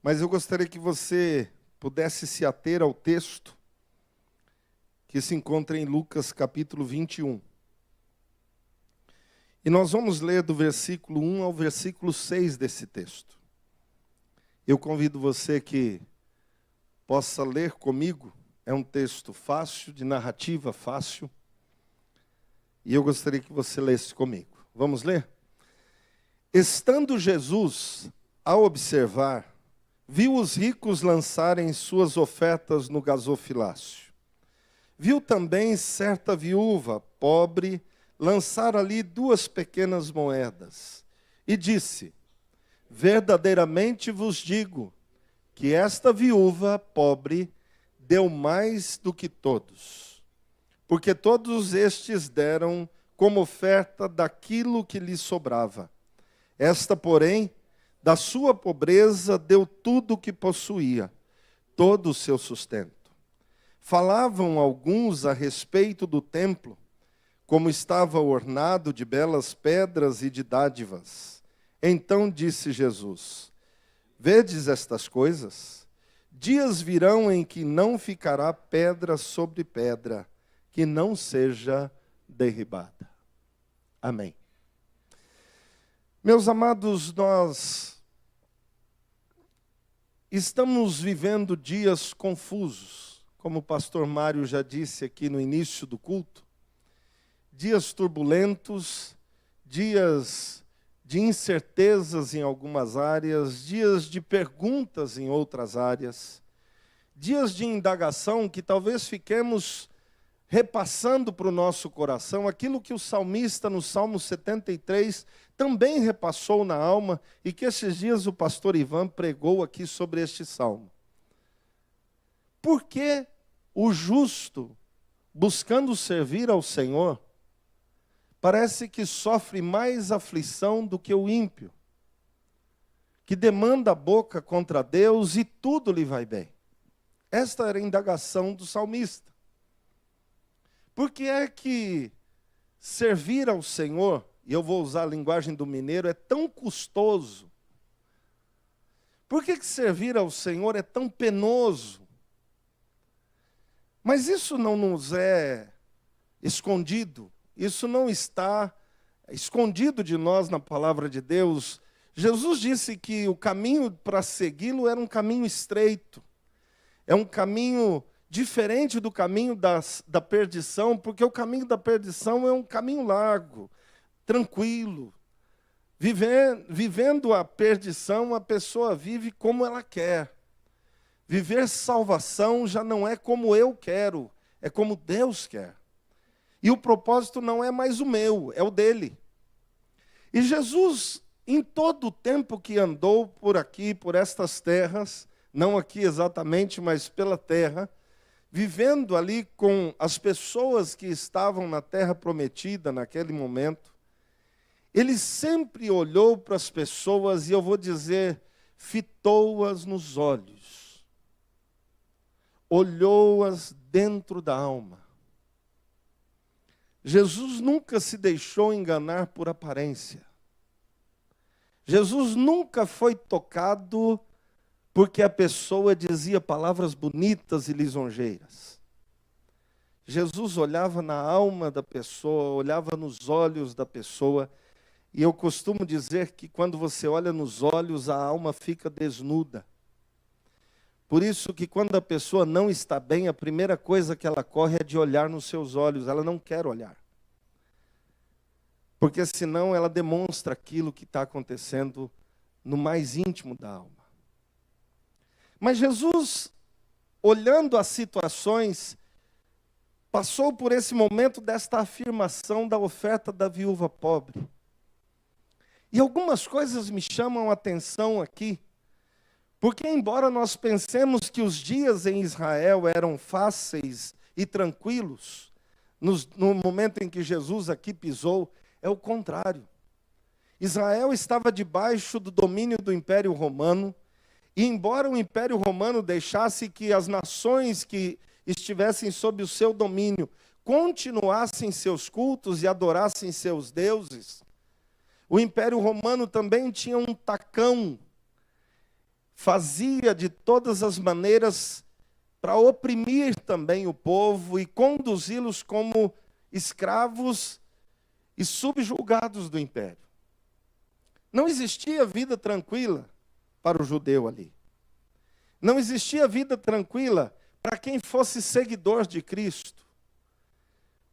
Mas eu gostaria que você pudesse se ater ao texto que se encontra em Lucas capítulo 21. E nós vamos ler do versículo 1 ao versículo 6 desse texto. Eu convido você que possa ler comigo. É um texto fácil, de narrativa fácil. E eu gostaria que você lesse comigo. Vamos ler? Estando Jesus a observar, viu os ricos lançarem suas ofertas no gasofilácio. Viu também certa viúva, pobre, lançar ali 2 pequenas moedas. E disse: verdadeiramente vos digo, que esta viúva pobre deu mais do que todos. Porque todos estes deram como oferta daquilo que lhes sobrava. Esta, porém, da sua pobreza deu tudo o que possuía, todo o seu sustento. Falavam alguns a respeito do templo, como estava ornado de belas pedras e de dádivas. Então disse Jesus: vedes estas coisas? Dias virão em que não ficará pedra sobre pedra, que não seja derribada. Amém. Meus amados, nós estamos vivendo dias confusos, como o pastor Mário já disse aqui no início do culto. Dias turbulentos, dias de incertezas em algumas áreas, dias de perguntas em outras áreas, dias de indagação que talvez fiquemos repassando para o nosso coração aquilo que o salmista no Salmo 73 também repassou na alma e que esses dias o pastor Ivan pregou aqui sobre este salmo. Por que o justo, buscando servir ao Senhor, parece que sofre mais aflição do que o ímpio, que demanda a boca contra Deus e tudo lhe vai bem? Esta era a indagação do salmista. Por que é que servir ao Senhor, e eu vou usar a linguagem do mineiro, é tão custoso? Por que servir ao Senhor é tão penoso? Mas isso não nos é escondido. Isso não está escondido de nós na palavra de Deus. Jesus disse que o caminho para segui-lo era um caminho estreito. É um caminho diferente do caminho da perdição, porque o caminho da perdição é um caminho largo, tranquilo. Vivendo a perdição, a pessoa vive como ela quer. Viver salvação já não é como eu quero, é como Deus quer. E o propósito não é mais o meu, é o dele. E Jesus, em todo o tempo que andou por aqui, por estas terras, não aqui exatamente, mas pela terra, vivendo ali com as pessoas que estavam na terra prometida naquele momento, ele sempre olhou para as pessoas e eu vou dizer, fitou-as nos olhos. Olhou-as dentro da alma. Jesus nunca se deixou enganar por aparência. Jesus nunca foi tocado porque a pessoa dizia palavras bonitas e lisonjeiras. Jesus olhava na alma da pessoa, olhava nos olhos da pessoa, e eu costumo dizer que quando você olha nos olhos, a alma fica desnuda. Por isso que quando a pessoa não está bem, a primeira coisa que ela corre é de olhar nos seus olhos. Ela não quer olhar. Porque senão ela demonstra aquilo que está acontecendo no mais íntimo da alma. Mas Jesus, olhando as situações, passou por esse momento desta afirmação da oferta da viúva pobre. E algumas coisas me chamam a atenção aqui. Porque embora nós pensemos que os dias em Israel eram fáceis e tranquilos, no momento em que Jesus aqui pisou, é o contrário. Israel estava debaixo do domínio do Império Romano, e embora o Império Romano deixasse que as nações que estivessem sob o seu domínio continuassem seus cultos e adorassem seus deuses, o Império Romano também tinha um tacão fazia de todas as maneiras para oprimir também o povo e conduzi-los como escravos e subjugados do império. Não existia vida tranquila para o judeu ali. Não existia vida tranquila para quem fosse seguidor de Cristo.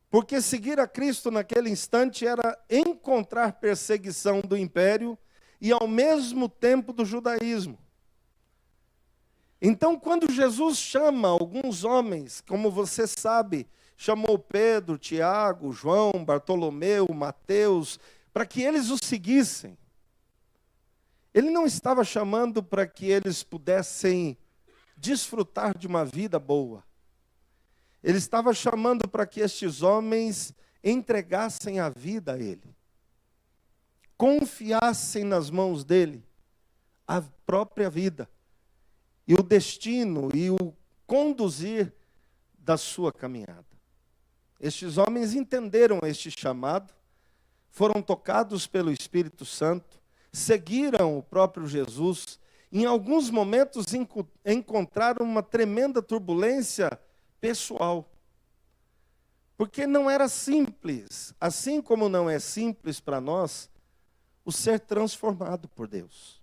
Porque seguir a Cristo naquele instante era encontrar perseguição do império e ao mesmo tempo do judaísmo. Então, quando Jesus chama alguns homens, como você sabe, chamou Pedro, Tiago, João, Bartolomeu, Mateus, para que eles o seguissem. Ele não estava chamando para que eles pudessem desfrutar de uma vida boa. Ele estava chamando para que estes homens entregassem a vida a Ele. Confiassem nas mãos dEle a própria vida. E o destino e o conduzir da sua caminhada. Estes homens entenderam este chamado, foram tocados pelo Espírito Santo, seguiram o próprio Jesus, em alguns momentos encontraram uma tremenda turbulência pessoal. Porque não era simples, assim como não é simples para nós, o ser transformado por Deus.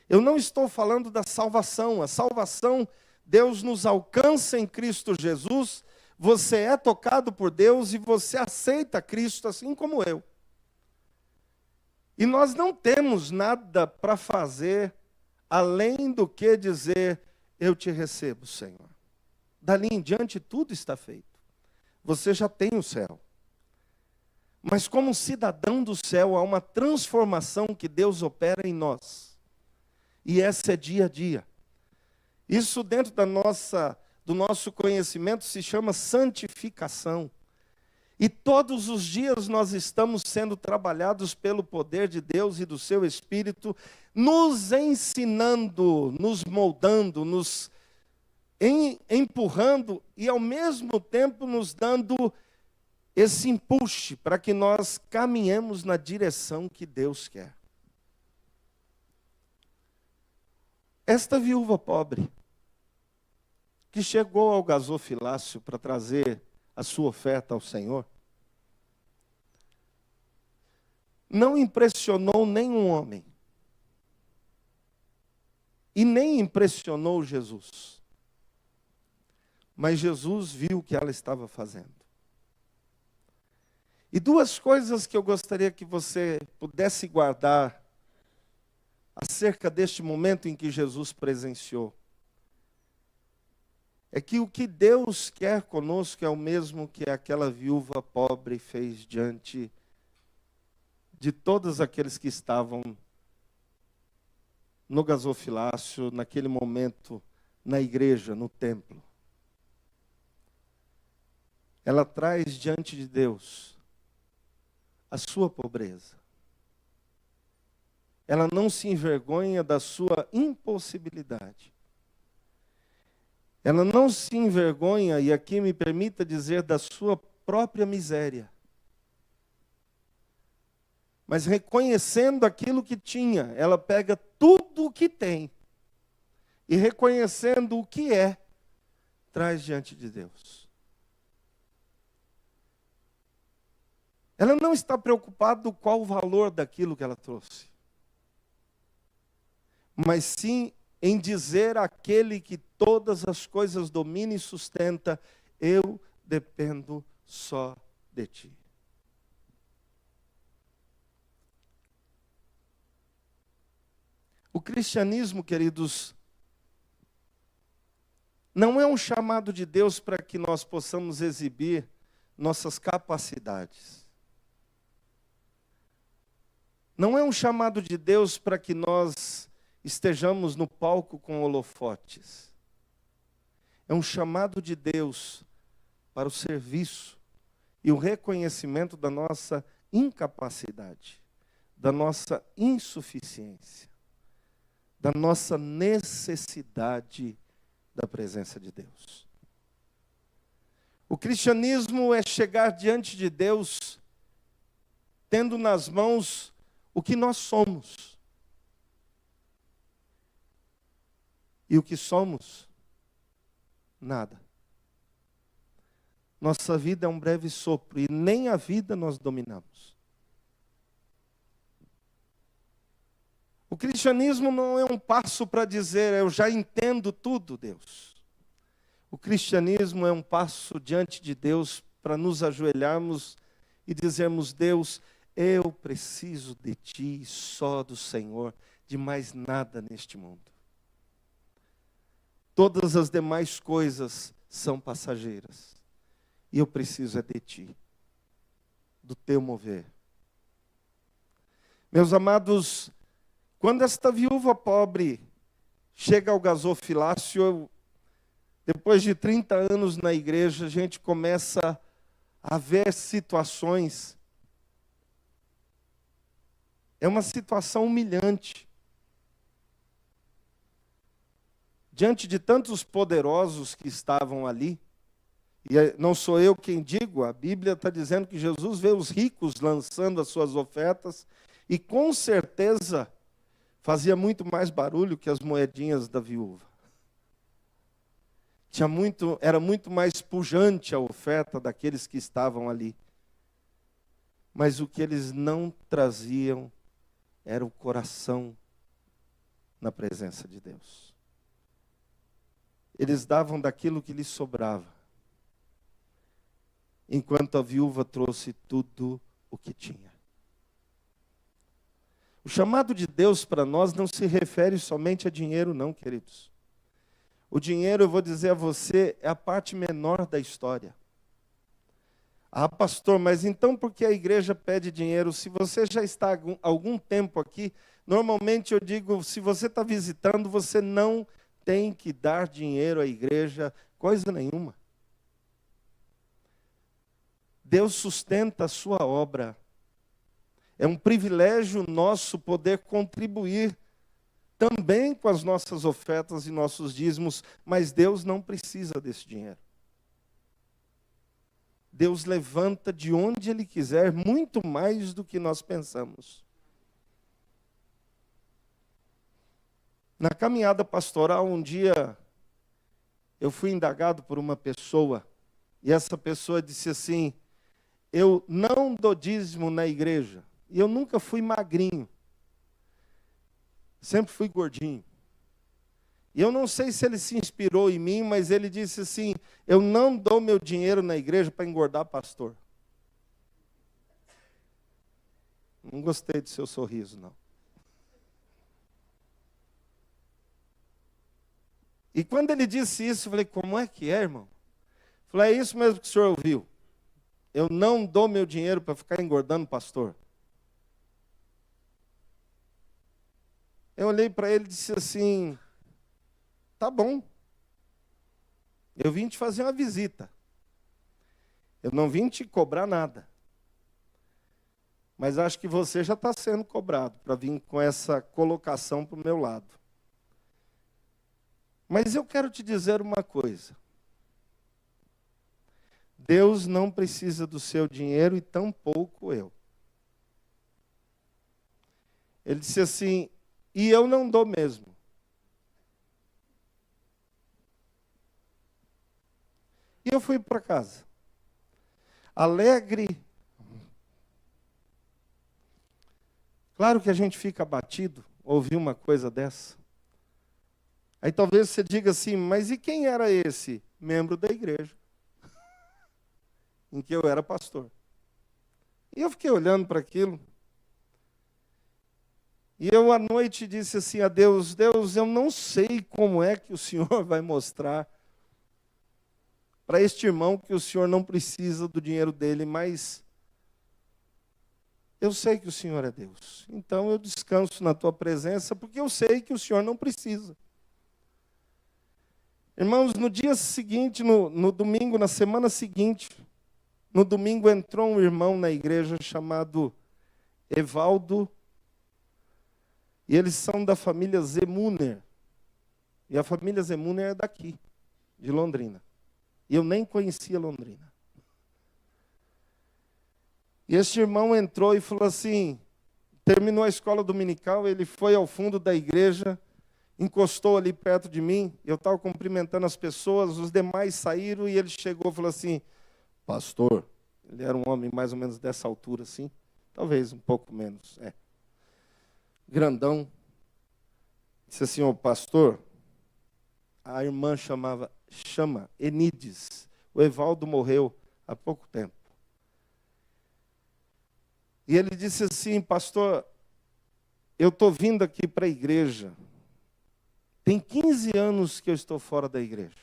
Eu não estou falando da salvação. A salvação, Deus nos alcança em Cristo Jesus, você é tocado por Deus e você aceita Cristo assim como eu. E nós não temos nada para fazer além do que dizer, eu te recebo, Senhor. Dali em diante tudo está feito. Você já tem o céu. Mas como cidadão do céu, há uma transformação que Deus opera em nós. E essa é dia a dia. Isso dentro do nosso conhecimento se chama santificação. E todos os dias nós estamos sendo trabalhados pelo poder de Deus e do seu Espírito, nos ensinando, nos moldando, nos empurrando e ao mesmo tempo nos dando esse impulso para que nós caminhemos na direção que Deus quer. Esta viúva pobre, que chegou ao gasofilácio para trazer a sua oferta ao Senhor, não impressionou nenhum homem. E nem impressionou Jesus. Mas Jesus viu o que ela estava fazendo. E duas coisas que eu gostaria que você pudesse guardar acerca deste momento em que Jesus presenciou. É que o que Deus quer conosco é o mesmo que aquela viúva pobre fez diante de todos aqueles que estavam no gasofilácio, naquele momento, na igreja, no templo. Ela traz diante de Deus a sua pobreza. Ela não se envergonha da sua impossibilidade. Ela não se envergonha, e aqui me permita dizer, da sua própria miséria. Mas reconhecendo aquilo que tinha, ela pega tudo o que tem. E reconhecendo o que é, traz diante de Deus. Ela não está preocupada qual o valor daquilo que ela trouxe. Mas sim em dizer àquele que todas as coisas domina e sustenta, eu dependo só de ti. O cristianismo, queridos, não é um chamado de Deus para que nós possamos exibir nossas capacidades. Não é um chamado de Deus para que nós estejamos no palco com holofotes. É um chamado de Deus para o serviço e o reconhecimento da nossa incapacidade, da nossa insuficiência, da nossa necessidade da presença de Deus. O cristianismo é chegar diante de Deus tendo nas mãos o que nós somos. E o que somos? Nada. Nossa vida é um breve sopro e nem a vida nós dominamos. O cristianismo não é um passo para dizer, eu já entendo tudo, Deus. O cristianismo é um passo diante de Deus para nos ajoelharmos e dizermos, Deus, eu preciso de Ti, só do Senhor, de mais nada neste mundo. Todas as demais coisas são passageiras. E eu preciso é de Ti, do Teu mover. Meus amados, quando esta viúva pobre chega ao gasofilácio, depois de 30 anos na igreja, a gente começa a ver situações. É uma situação humilhante. Diante de tantos poderosos que estavam ali, e não sou eu quem digo, a Bíblia está dizendo que Jesus vê os ricos lançando as suas ofertas, e com certeza fazia muito mais barulho que as moedinhas da viúva. Era muito mais pujante a oferta daqueles que estavam ali. Mas o que eles não traziam era o coração na presença de Deus. Eles davam daquilo que lhes sobrava, enquanto a viúva trouxe tudo o que tinha. O chamado de Deus para nós não se refere somente a dinheiro, não, queridos. O dinheiro, eu vou dizer a você, é a parte menor da história. Ah, pastor, mas então por que a igreja pede dinheiro? Se você já está há algum tempo aqui, normalmente eu digo, se você está visitando, você não tem que dar dinheiro à igreja, coisa nenhuma. Deus sustenta a sua obra. É um privilégio nosso poder contribuir também com as nossas ofertas e nossos dízimos, mas Deus não precisa desse dinheiro. Deus levanta de onde Ele quiser, muito mais do que nós pensamos. Na caminhada pastoral, um dia, eu fui indagado por uma pessoa, e essa pessoa disse assim, eu não dou dízimo na igreja, e eu nunca fui magrinho. Sempre fui gordinho. E eu não sei se ele se inspirou em mim, mas ele disse assim, eu não dou meu dinheiro na igreja para engordar pastor. Não gostei do seu sorriso, não. E quando ele disse isso, eu falei, como é que é, irmão? Eu falei, é isso mesmo que o senhor ouviu. Eu não dou meu dinheiro para ficar engordando pastor. Eu olhei para ele e disse assim, tá bom. Eu vim te fazer uma visita. Eu não vim te cobrar nada. Mas acho que você já está sendo cobrado para vir com essa colocação para o meu lado. Mas eu quero te dizer uma coisa. Deus não precisa do seu dinheiro e tampouco eu. Ele disse assim, e eu não dou mesmo. E eu fui para casa. Alegre. Claro que a gente fica abatido, ouvir uma coisa dessa. Aí talvez você diga assim, mas e quem era esse? Membro da igreja. Em que eu era pastor. E eu fiquei olhando para aquilo. E eu à noite disse assim a Deus, Deus, eu não sei como é que o Senhor vai mostrar para este irmão que o Senhor não precisa do dinheiro dele, mas eu sei que o Senhor é Deus. Então eu descanso na tua presença, porque eu sei que o Senhor não precisa. Irmãos, no dia seguinte, no domingo, na semana seguinte, no domingo entrou um irmão na igreja chamado Evaldo, e eles são da família Zemuner. E a família Zemuner é daqui, de Londrina. E eu nem conhecia Londrina. E este irmão entrou e falou assim, terminou a escola dominical, ele foi ao fundo da igreja, encostou ali perto de mim, eu estava cumprimentando as pessoas, os demais saíram e ele chegou e falou assim, pastor, ele era um homem mais ou menos dessa altura assim, talvez um pouco menos, grandão, disse assim, ô pastor, a irmã chama Enides, o Evaldo morreu há pouco tempo. E ele disse assim, pastor, eu estou vindo aqui para a igreja, tem 15 anos que eu estou fora da igreja.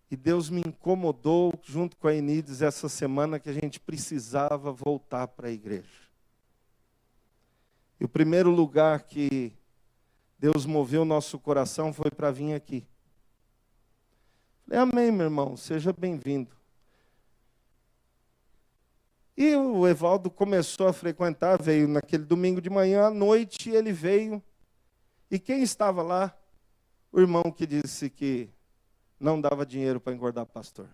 E Deus me incomodou, junto com a Enides, essa semana que a gente precisava voltar para a igreja. E o primeiro lugar que Deus moveu o nosso coração foi para vir aqui. Falei, amém, meu irmão, seja bem-vindo. E o Evaldo começou a frequentar, veio naquele domingo de manhã, à noite ele veio. E quem estava lá? O irmão que disse que não dava dinheiro para engordar pastor.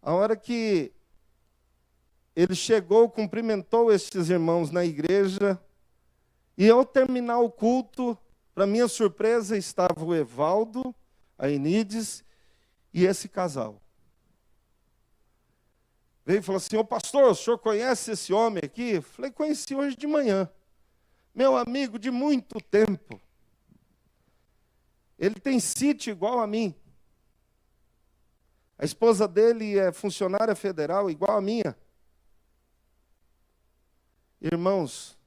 A hora que ele chegou, cumprimentou estes irmãos na igreja, e ao terminar o culto, para minha surpresa, estava o Evaldo, a Enides e esse casal. Veio e falou assim, ô pastor, o senhor conhece esse homem aqui? Falei, conheci hoje de manhã. Meu amigo de muito tempo. Ele tem sítio igual a mim. A esposa dele é funcionária federal igual a minha. Irmãos,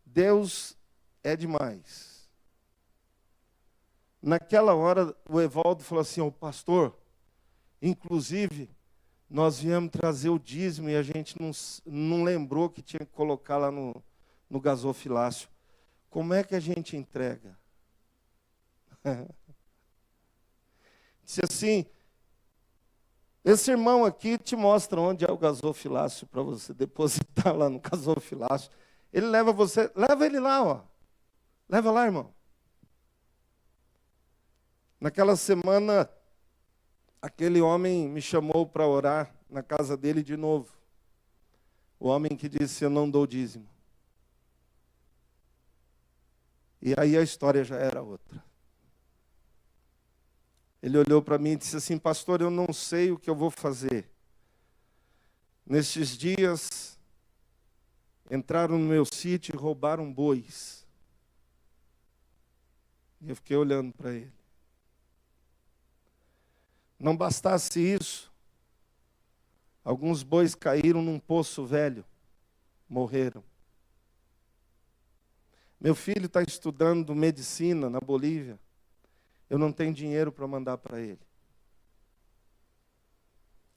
Deus é demais. Naquela hora, o Evaldo falou assim, ô pastor, inclusive, nós viemos trazer o dízimo e a gente não lembrou que tinha que colocar lá no gasofilácio. Como é que a gente entrega? Disse assim, esse irmão aqui te mostra onde é o gasofilácio para você depositar lá no gasofilácio. Ele leva você, leva ele lá, ó. Leva lá, irmão. Naquela semana, aquele homem me chamou para orar na casa dele de novo. O homem que disse, eu não dou dízimo. E aí a história já era outra. Ele olhou para mim e disse assim, pastor, eu não sei o que eu vou fazer. Nestes dias, entraram no meu sítio e roubaram bois. E eu fiquei olhando para ele. Não bastasse isso, alguns bois caíram num poço velho, morreram. Meu filho está estudando medicina na Bolívia. Eu não tenho dinheiro para mandar para ele.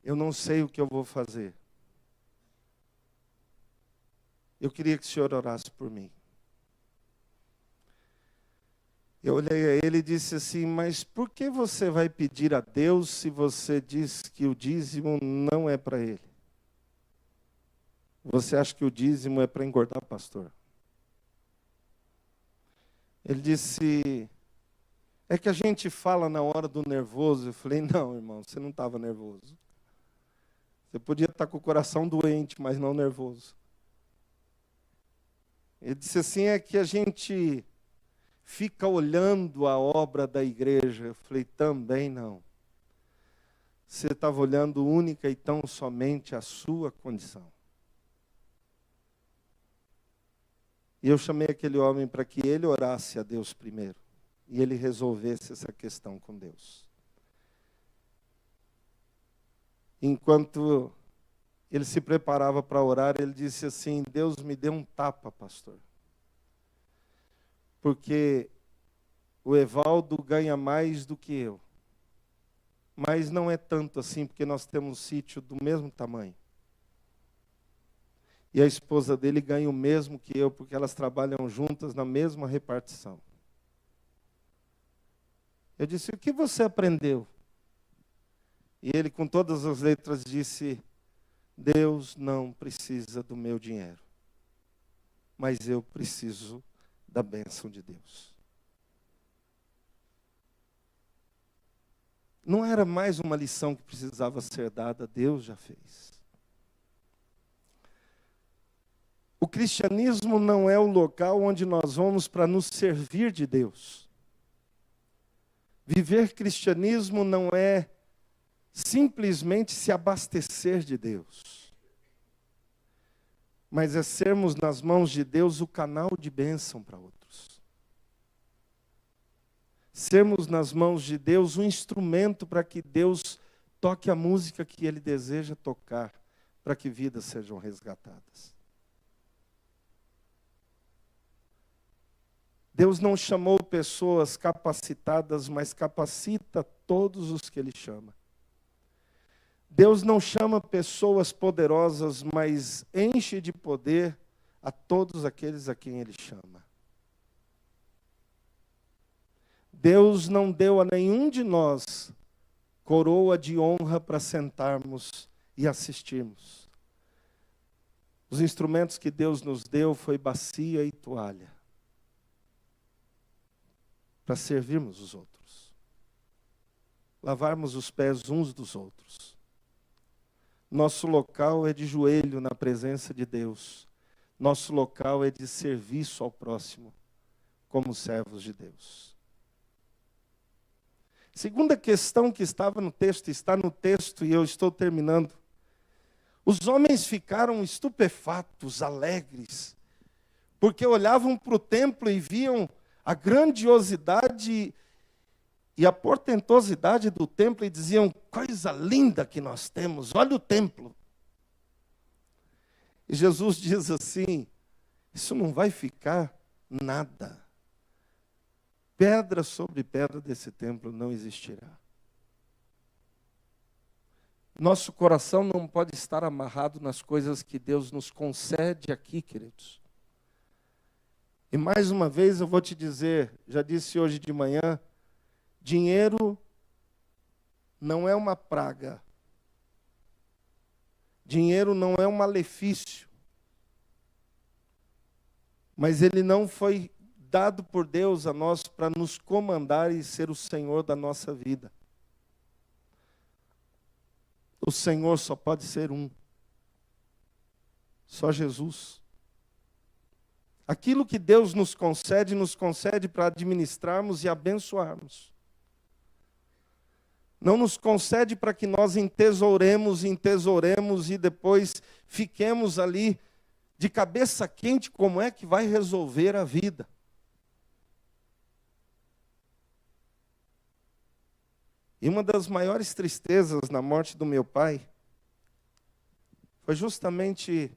Eu não sei o que eu vou fazer. Eu queria que o senhor orasse por mim. Eu olhei a ele e disse assim, mas por que você vai pedir a Deus se você diz que o dízimo não é para ele? Você acha que o dízimo é para engordar, pastor? Ele disse, é que a gente fala na hora do nervoso. Eu falei, não, irmão, você não estava nervoso. Você podia estar com o coração doente, mas não nervoso. Ele disse assim, é que a gente fica olhando a obra da igreja. Eu falei, também não. Você estava olhando única e tão somente a sua condição. E eu chamei aquele homem para que ele orasse a Deus primeiro. E ele resolvesse essa questão com Deus. Enquanto ele se preparava para orar, ele disse assim, Deus me deu um tapa, pastor. Porque o Evaldo ganha mais do que eu. Mas não é tanto assim, porque nós temos um sítio do mesmo tamanho. E a esposa dele ganha o mesmo que eu, porque elas trabalham juntas na mesma repartição. Eu disse, o que você aprendeu? E ele, com todas as letras, disse, Deus não precisa do meu dinheiro, mas eu preciso da bênção de Deus. Não era mais uma lição que precisava ser dada, Deus já fez. O cristianismo não é o local onde nós vamos para nos servir de Deus. Viver cristianismo não é simplesmente se abastecer de Deus, mas é sermos nas mãos de Deus o canal de bênção para outros. Sermos nas mãos de Deus um instrumento para que Deus toque a música que Ele deseja tocar, para que vidas sejam resgatadas. Deus não chamou pessoas capacitadas, mas capacita todos os que Ele chama. Deus não chama pessoas poderosas, mas enche de poder a todos aqueles a quem Ele chama. Deus não deu a nenhum de nós coroa de honra para sentarmos e assistirmos. Os instrumentos que Deus nos deu foi bacia e toalha, para servirmos os outros, lavarmos os pés uns dos outros. Nosso local é de joelho na presença de Deus. Nosso local é de serviço ao próximo, como servos de Deus. Segunda questão que estava no texto, está no texto e eu estou terminando. Os homens ficaram estupefatos, alegres, porque olhavam para o templo e viam a grandiosidade e a portentosidade do templo e diziam: coisa linda que nós temos, olha o templo. E Jesus diz assim: isso não vai ficar nada. Pedra sobre pedra desse templo não existirá. Nosso coração não pode estar amarrado nas coisas que Deus nos concede aqui, queridos. E mais uma vez eu vou te dizer, já disse hoje de manhã, dinheiro não é uma praga. Dinheiro não é um malefício. Mas ele não foi dado por Deus a nós para nos comandar e ser o Senhor da nossa vida. O Senhor só pode ser um. Só Jesus. Aquilo que Deus nos concede para administrarmos e abençoarmos. Não nos concede para que nós entesouremos e depois fiquemos ali de cabeça quente como é que vai resolver a vida. E uma das maiores tristezas na morte do meu pai foi justamente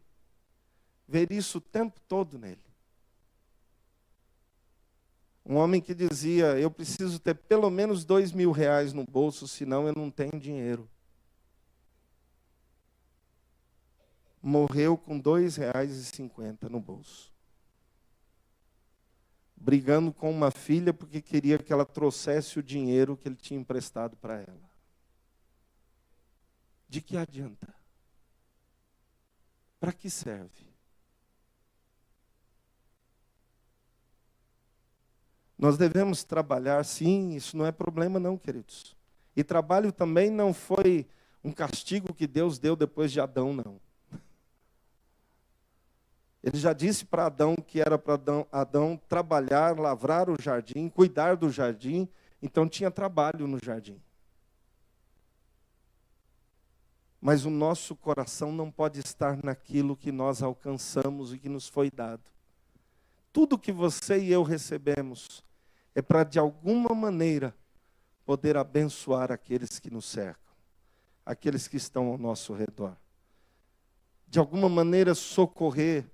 ver isso o tempo todo nele. Um homem que dizia: eu preciso ter pelo menos R$2.000 no bolso, senão eu não tenho dinheiro. Morreu com R$2,50 no bolso. Brigando com uma filha porque queria que ela trouxesse o dinheiro que ele tinha emprestado para ela. De que adianta? Para que serve? Nós devemos trabalhar, sim, isso não é problema não, queridos. E trabalho também não foi um castigo que Deus deu depois de Adão, não. Ele já disse para Adão que era para Adão trabalhar, lavrar o jardim, cuidar do jardim, então tinha trabalho no jardim. Mas o nosso coração não pode estar naquilo que nós alcançamos e que nos foi dado. Tudo que você e eu recebemos é para, de alguma maneira, poder abençoar aqueles que nos cercam, aqueles que estão ao nosso redor. De alguma maneira socorrer,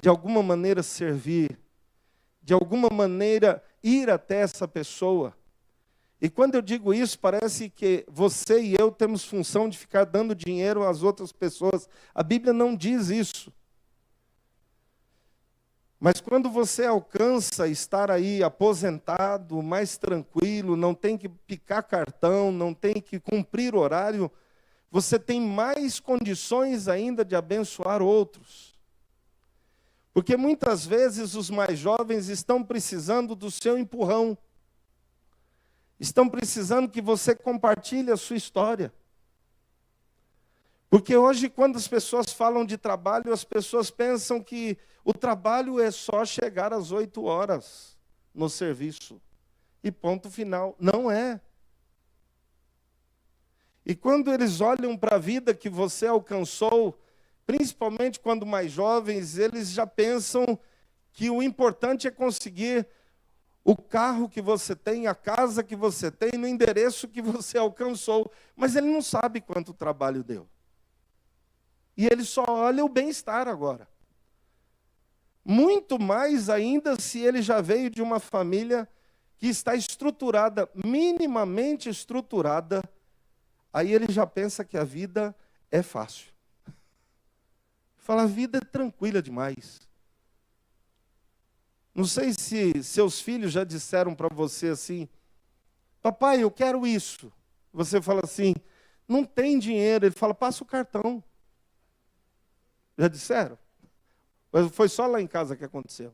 de alguma maneira servir, de alguma maneira ir até essa pessoa. E quando eu digo isso, parece que você e eu temos função de ficar dando dinheiro às outras pessoas. A Bíblia não diz isso. Mas quando você alcança estar aí aposentado, mais tranquilo, não tem que picar cartão, não tem que cumprir horário, você tem mais condições ainda de abençoar outros. Porque muitas vezes os mais jovens estão precisando do seu empurrão. Estão precisando que você compartilhe a sua história. Porque hoje, quando as pessoas falam de trabalho, as pessoas pensam que o trabalho é só chegar às 8 horas no serviço. E ponto final. Não é. E quando eles olham para a vida que você alcançou, principalmente quando mais jovens, eles já pensam que o importante é conseguir o carro que você tem, a casa que você tem, no endereço que você alcançou. Mas ele não sabe quanto trabalho deu. E ele só olha o bem-estar agora. Muito mais ainda se ele já veio de uma família que está estruturada, minimamente estruturada, aí ele já pensa que a vida é fácil. Fala, a vida é tranquila demais. Não sei se seus filhos já disseram para você assim, papai, eu quero isso. Você fala assim, não tem dinheiro. Ele fala, passa o cartão. Já disseram? Mas foi só lá em casa que aconteceu.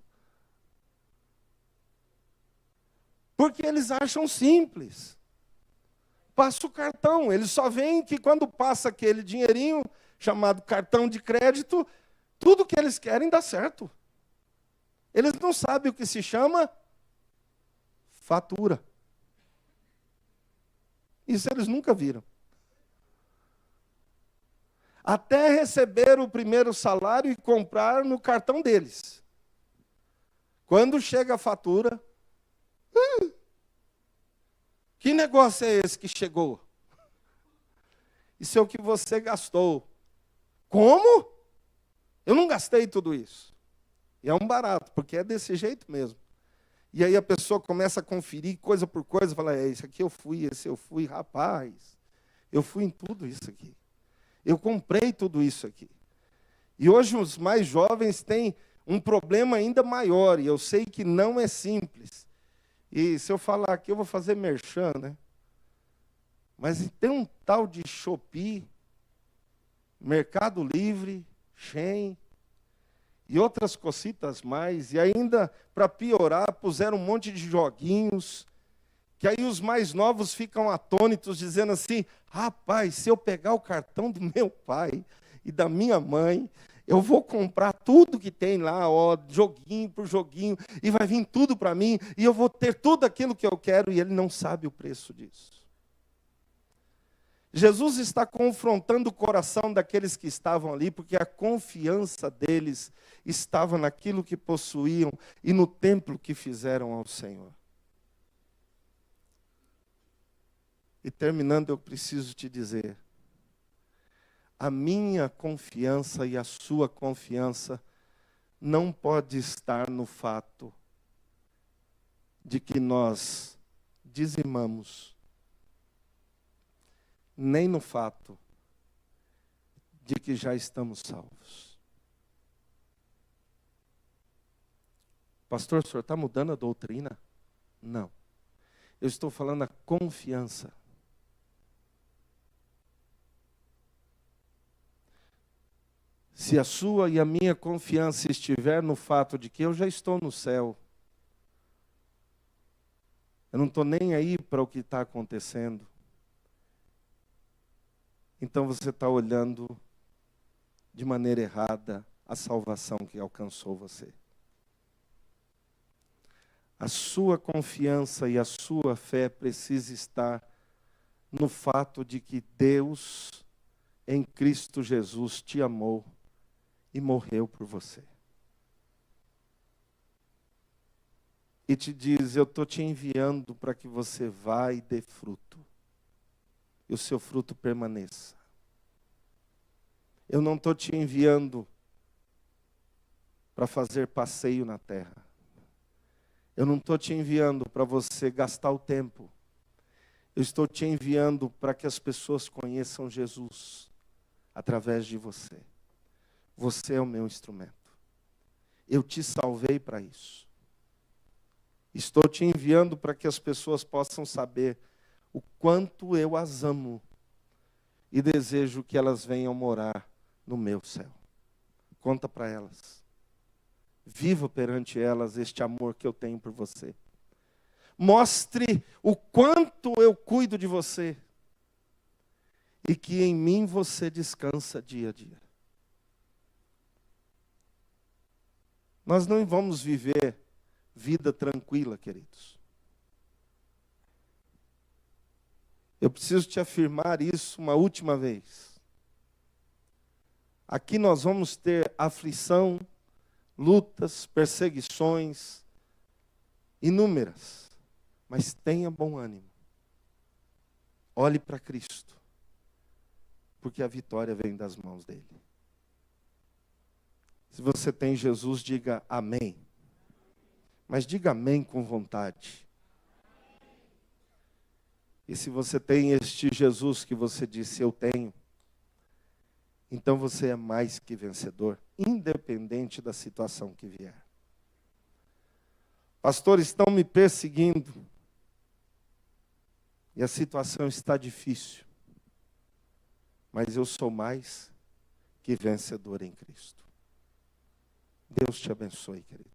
Porque eles acham simples. Passa o cartão. Eles só veem que quando passa aquele dinheirinho, chamado cartão de crédito, tudo que eles querem dá certo. Eles não sabem o que se chama fatura. Isso eles nunca viram. Até receber o primeiro salário e comprar no cartão deles. Quando chega a fatura, que negócio é esse que chegou? Isso é o que você gastou. Como? Eu não gastei tudo isso. E é um barato, porque é desse jeito mesmo. E aí a pessoa começa a conferir coisa por coisa, fala, isso aqui eu fui, esse eu fui, rapaz, eu fui em tudo isso aqui. Eu comprei tudo isso aqui. E hoje os mais jovens têm um problema ainda maior, e eu sei que não é simples. E se eu falar aqui, eu vou fazer merchan, né? Mas tem um tal de Shopee, Mercado Livre, Shein, e outras cositas mais. E ainda, para piorar, puseram um monte de joguinhos, que aí os mais novos ficam atônitos, dizendo assim, rapaz, se eu pegar o cartão do meu pai e da minha mãe, eu vou comprar tudo que tem lá, ó, joguinho por joguinho, e vai vir tudo para mim, e eu vou ter tudo aquilo que eu quero, e ele não sabe o preço disso. Jesus está confrontando o coração daqueles que estavam ali, porque a confiança deles estava naquilo que possuíam e no templo que fizeram ao Senhor. E terminando, eu preciso te dizer, a minha confiança e a sua confiança não pode estar no fato de que nós dizimamos, nem no fato de que já estamos salvos. Pastor, o senhor está mudando a doutrina? Não. Eu estou falando a confiança. Se a sua e a minha confiança estiver no fato de que eu já estou no céu, eu não estou nem aí para o que está acontecendo, então você está olhando de maneira errada a salvação que alcançou você. A sua confiança e a sua fé precisa estar no fato de que Deus, em Cristo Jesus, te amou e morreu por você. E te diz, eu estou te enviando para que você vá e dê fruto. E o seu fruto permaneça. Eu não estou te enviando para fazer passeio na terra. Eu não estou te enviando para você gastar o tempo. Eu estou te enviando para que as pessoas conheçam Jesus através de você. Você é o meu instrumento. Eu te salvei para isso. Estou te enviando para que as pessoas possam saber o quanto eu as amo e desejo que elas venham morar no meu céu. Conta para elas. Viva perante elas este amor que eu tenho por você. Mostre o quanto eu cuido de você. e que em mim você descansa dia a dia. Nós não vamos viver vida tranquila, queridos. Eu preciso te afirmar isso uma última vez. Aqui nós vamos ter aflição, lutas, perseguições, inúmeras. Mas tenha bom ânimo. Olhe para Cristo. Porque a vitória vem das mãos dele. Se você tem Jesus, diga amém. Mas diga amém com vontade. E se você tem este Jesus que você disse, eu tenho, então você é mais que vencedor, independente da situação que vier. Pastor, estão me perseguindo. E a situação está difícil. Mas eu sou mais que vencedor em Cristo. Deus te abençoe, querido.